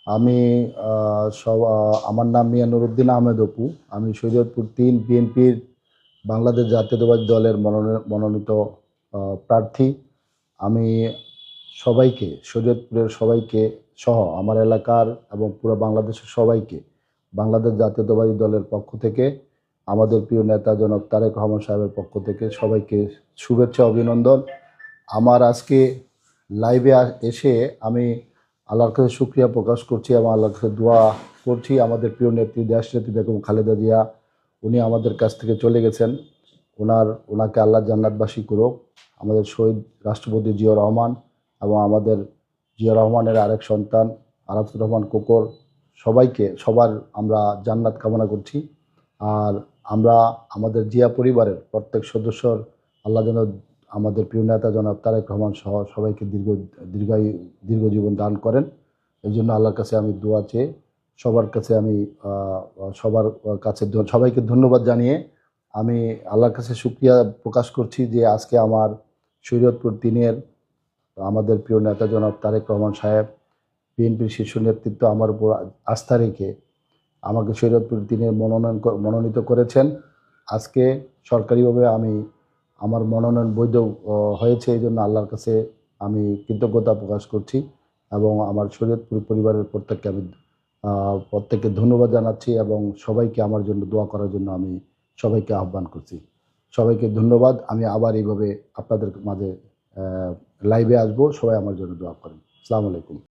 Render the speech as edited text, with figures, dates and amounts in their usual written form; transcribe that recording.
আমি আমার নাম মিয়া নুরুদ্দিন আহমেদ অপু। আমি শরীয়তপুর ৩ বিএনপির বাংলাদেশ জাতীয়তাবাদী দলের মনোনীত প্রার্থী। আমি সবাইকে, শরীয়তপুরের সবাইকে সহ আমার এলাকার এবং পুরো বাংলাদেশের সবাইকে বাংলাদেশ জাতীয়তাবাদী দলের পক্ষ থেকে, আমাদের প্রিয় নেতা জনাব তারেক রহমান সাহেবের পক্ষ থেকে সবাইকে শুভেচ্ছা, অভিনন্দন। আমার আজকে লাইভে এসে আমি আল্লাহর কাছে শুকরিয়া প্রকাশ করছি এবং আল্লাহর কাছে দোয়া করছি। আমাদের প্রিয় নেত্রী, দেশনেত্রী বেগম খালেদা জিয়া, উনি আমাদের কাছ থেকে চলে গেছেন। ওনাকে আল্লাহ জান্নাতবাসী করুক। আমাদের শহীদ রাষ্ট্রপতি জিয়াউর রহমান এবং আমাদের জিয়া রহমানের আরেক সন্তান আরাফাত রহমান কোকর, সবার আমরা জান্নাত কামনা করছি। আর আমরা আমাদের জিয়া পরিবারের প্রত্যেক সদস্যর আল্লাহ যেন আমাদের প্রিয় নেতা জনাব তারেক রহমান সহ সবাইকে দীর্ঘ জীবন দান করেন। এই জন্য আল্লাহর কাছে আমি দোয়া চেয়ে সবার কাছে আমি সবাইকে ধন্যবাদ জানিয়ে আমি আল্লাহর কাছে শুকরিয়া প্রকাশ করছি যে আজকে আমার শরীয়তপুর ৩-এর আমাদের প্রিয় নেতা জনাব তারেক রহমান সাহেব, বিএনপির শীর্ষ নেতৃত্ব আমার উপর আস্থা রেখে আমাকে শরীয়তপুর ৩-এর মনোনীত করেছেন। আজকে সরকারিভাবে আমার মনোনয়ন বৈধ হয়েছে। এই জন্য আল্লাহর কাছে আমি কৃতজ্ঞতা প্রকাশ করছি এবং আমার শরীয়তপুর পরিবারের প্রত্যেককে ধন্যবাদ জানাচ্ছি এবং সবাইকে আমার জন্য দোয়া করার জন্য আমি সবাইকে আহ্বান করছি। সবাইকে ধন্যবাদ। আমি আবার এইভাবে আপনাদের মাঝে লাইভে আসবো। সবাই আমার জন্য দোয়া করেন। আসসালামু আলাইকুম।